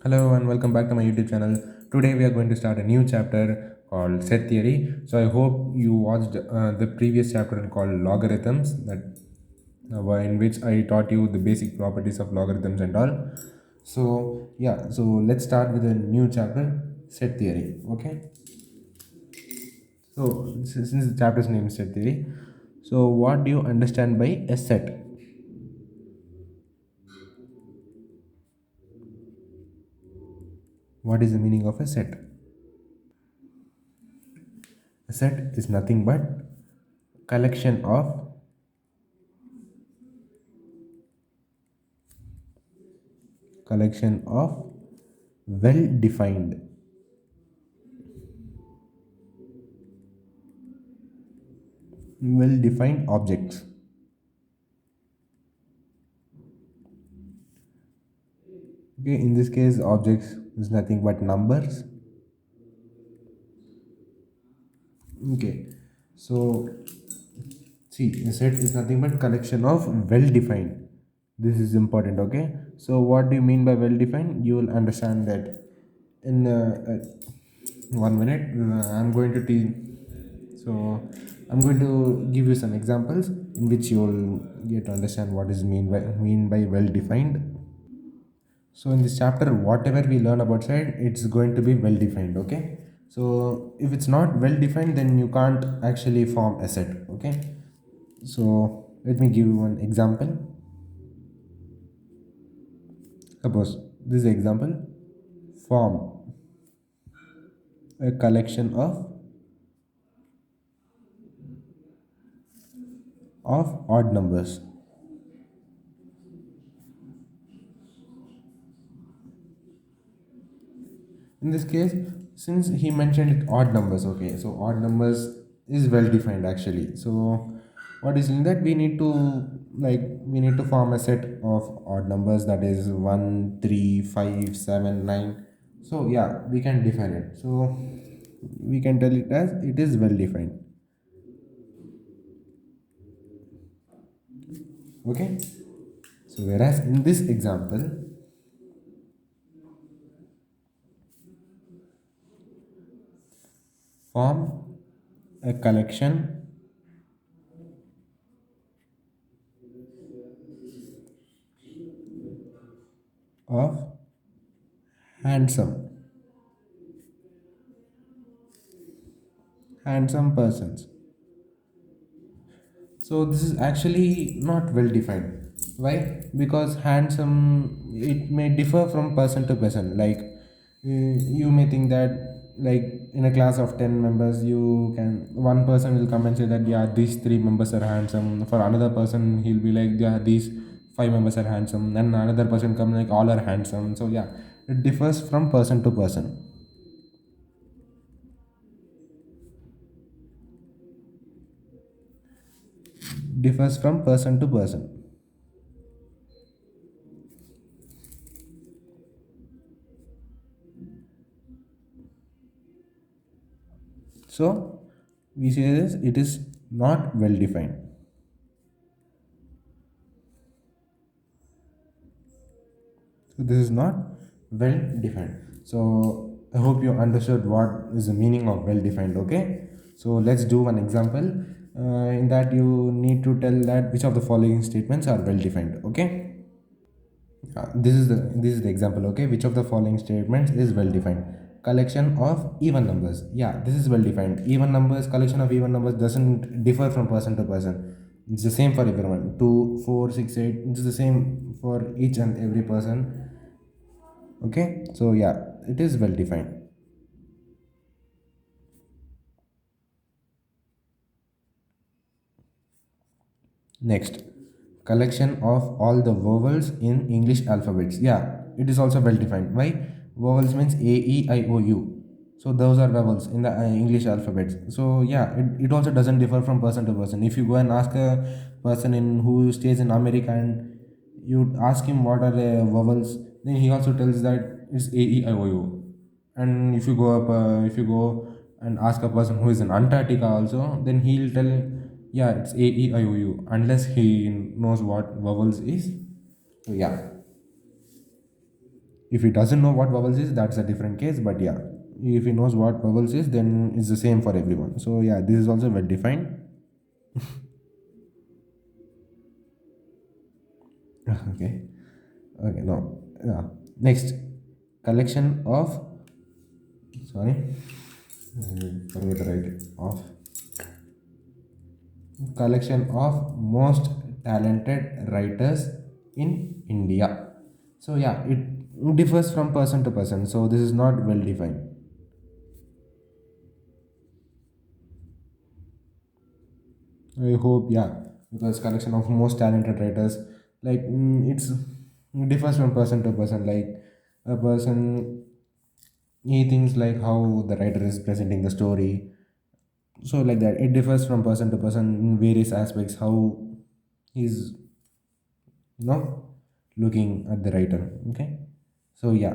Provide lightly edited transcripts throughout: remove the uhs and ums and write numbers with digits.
Hello and welcome back to my YouTube channel. Today we are going to start a new chapter called set theory. So I hope you watched the previous chapter called logarithms in which I taught you the basic properties of logarithms and all. So let's start with a new chapter, set theory. Okay. So since the chapter's name is set theory, so what do you understand by a set? What is the meaning of a set? A set is nothing but collection of well defined objects. Okay, in this case objects is nothing but numbers. Okay, so see, a set is nothing but collection of well defined. This is important. Okay, so what do you mean by well defined? You will understand that in 1 minute. I'm going to teach. So I'm going to give you some examples in which you will get to understand what is mean by well defined. So in this chapter, whatever we learn about side, it's going to be well defined. Okay. So if it's not well defined, then you can't actually form a set. Okay. So let me give you one example. Suppose this example: form a collection of odd numbers. In this case, since he mentioned it odd numbers, okay, so odd numbers is well defined actually. So what is in that, we need to form a set of odd numbers, that is 1, 3, 5, 7, 9. So yeah, we can define it. So we can tell it as it is well defined. Okay, so whereas in this example, form a collection of handsome persons. So this is actually not well defined. Why? Because handsome, it may differ from person to person. Like you may think that, like, in a class of 10 members, you can one person will come and say that, yeah, these three members are handsome. For another person, he'll be like, yeah, these five members are handsome. Then another person come like, all are handsome. So yeah, it differs from person to person. Differs from person to person. So we say this, it is not well defined. So this is not well defined. So I hope you understood what is the meaning of well defined. Okay. So let's do one example. In that you need to tell that which of the following statements are well defined. Okay. This is the example. Okay, which of the following statements is well defined? Collection of even numbers. Yeah, this is well defined. Even numbers, collection of even numbers doesn't differ from person to person. It's the same for everyone. 2, 4, 6, 8. It's the same for each and every person. Okay, so yeah, it is well defined. Next, collection of all the vowels in English alphabets. Yeah, it is also well defined. Why? Vowels means A, E, I, O, U. So those are vowels in the English alphabets. So yeah, it also doesn't differ from person to person. If you go and ask a person in who stays in America and you ask him what are the vowels, then he also tells that it's A, E, I, O, U. And if you go and ask a person who is in Antarctica also, then he'll tell, yeah, it's A, E, I, O, U, unless he knows what vowels is. So yeah. If he doesn't know what vowels is, that's a different case. But yeah, if he knows what vowels is, then it's the same for everyone. So yeah, this is also well defined. Okay. Okay. Now, yeah. Next, collection of. Sorry, I forgot to write it off. Collection of most talented writers in India. So yeah, it differs from person to person. So this is not well defined. I hope, yeah, because collection of most talented writers, like it differs from person to person. Like a person, he thinks like how the writer is presenting the story. So like that, it differs from person to person in various aspects. How he's looking at the writer. Okay, so yeah,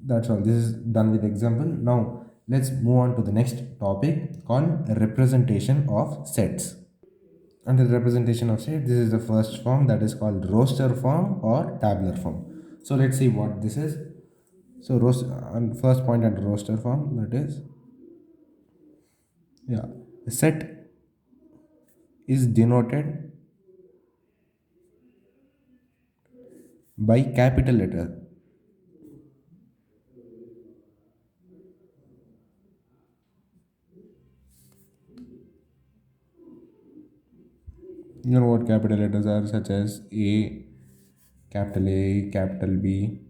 that's all. This is done with example. Now let's move on to the next topic called representation of sets. Under the representation of state, this is the first form, that is called roster form or tabular form. So let's see what this is. So roast and first point under roster form, that is, yeah, a set is denoted by capital letter. You know what capital letters are, such as A, capital B,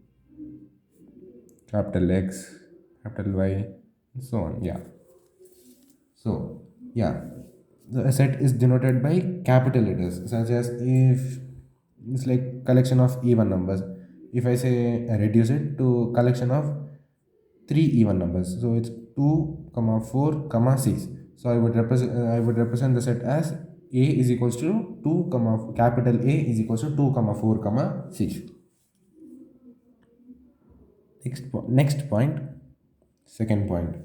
capital X, capital Y, and so on. Yeah. So, yeah, the set is denoted by capital letters, such as if it's like collection of even numbers. If I say reduce it to collection of three even numbers, so it's 2, comma 4, comma 6. So I would represent the set as A is equals to 2, comma capital A is equals to 2, comma 4, comma 6. Next point, second point.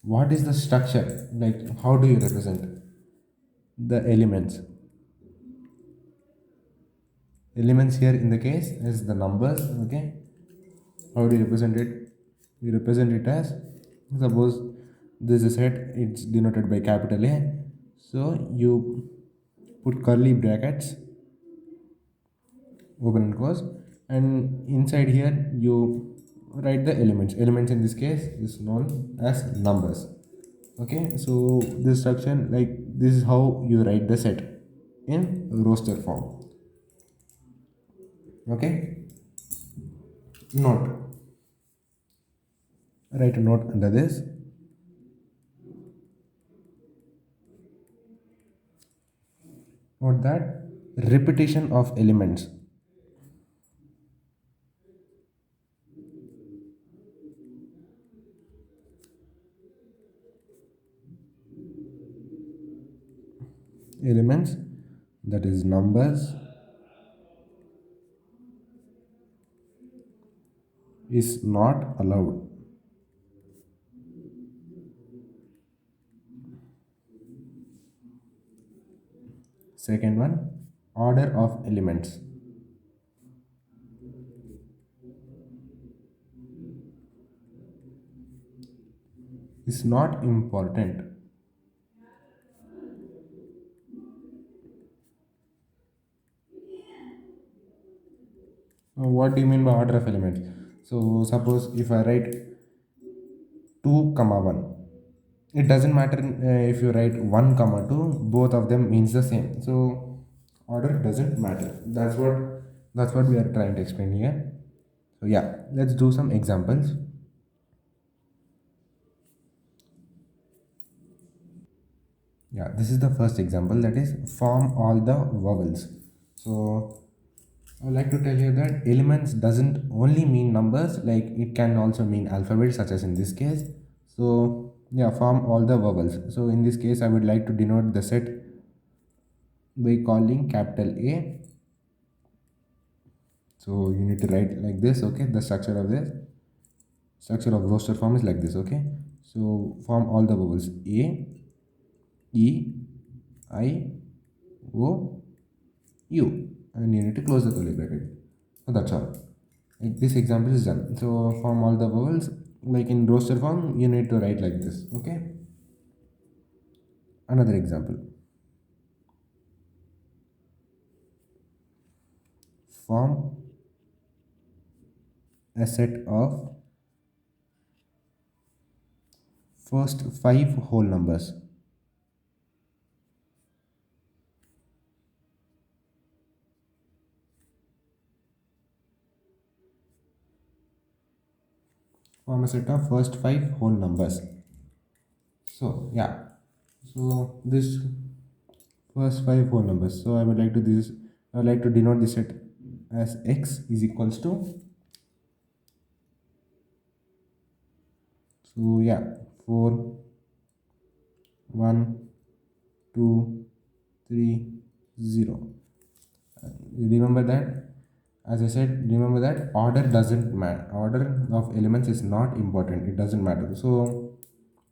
What is the structure? Like how do you represent the elements? Elements here in the case is the numbers. Okay, how do you represent it? You represent it as, suppose this is a set, it's denoted by capital A, so you put curly brackets, open and close, and inside here you write the elements in this case is known as numbers. Okay, so this structure, like this is how you write the set in roster form. Okay, note, write a note under this. Note that repetition of elements, that is numbers, is not allowed. Second one, order of elements is not important. What do you mean by order of elements? So suppose if I write 2 comma 1, it doesn't matter if you write 1 comma 2, both of them means the same. So order doesn't matter. That's what we are trying to explain here. So yeah, let's do some examples. Yeah, this is the first example, that is form all the vowels. So I would like to tell you that elements doesn't only mean numbers, like it can also mean alphabet, such as in this case. So yeah, form all the vowels. So in this case, I would like to denote the set by calling capital A. So you need to write like this. Okay, the structure of roster form is like this. Okay, so form all the vowels A, E, I, O, U, and you need to close the curly bracket. So that's all. Like this example is done. So form all the vowels like in roster form. You need to write like this. Okay. Another example. Form a set of first five whole numbers. Form a set of first five whole numbers. So yeah. So this first five whole numbers. So I would like to denote this set as x is equals to, so yeah, 4, 1, 2, 3, 0. Remember that, as I said, remember that order doesn't matter. Order of elements is not important. It doesn't matter. So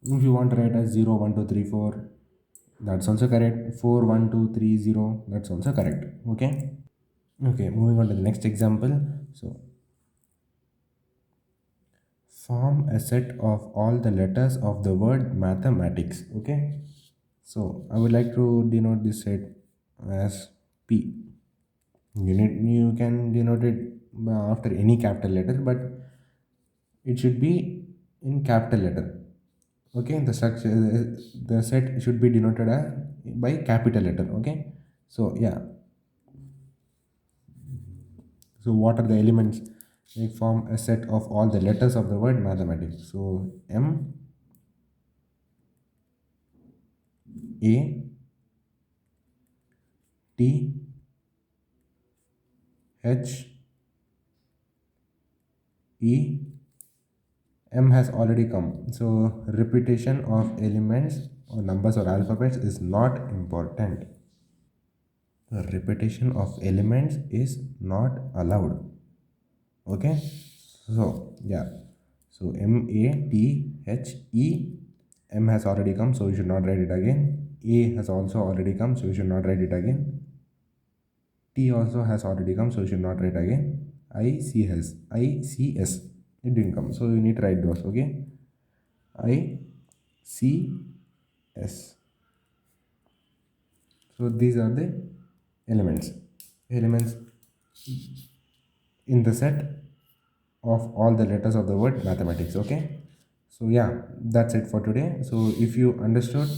if you want to write as 0, 1, 2, 3, 4, that's also correct. 4, 1, 2, 3, 0, that's also correct. Okay. Okay, moving on to the next example. So form a set of all the letters of the word mathematics. Okay. So I would like to denote this set as P. You can denote it after any capital letter, but it should be in capital letter. Okay, the structure, the set should be denoted by capital letter. Okay, so yeah, so what are the elements? They form a set of all the letters of the word mathematics. So M, A, T, H, E, M has already come. So repetition of elements or numbers or alphabets is not important. The repetition of elements is not allowed. Okay. So yeah. So M, A, T, H, E. M has already come, so you should not write it again. A has also already come, so you should not write it again. T also has already come, so you should not write again. I, C, S. It didn't come, so you need to write those. Okay. I, C, S. So these are the elements. Elements in the set of all the letters of the word mathematics. Okay. So yeah, that's it for today. So if you understood,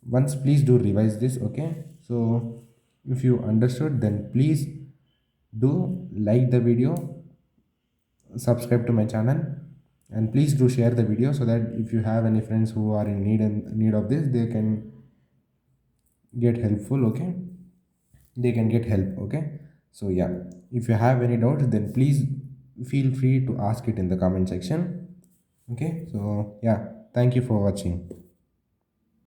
once please do revise this. Okay. So if you understood, then please do like the video, subscribe to my channel, and please do share the video so that if you have any friends who are in need of this, they can get helpful. Okay, they can get help. Okay. So yeah, if you have any doubts, then please feel free to ask it in the comment section. Okay. So yeah, thank you for watching.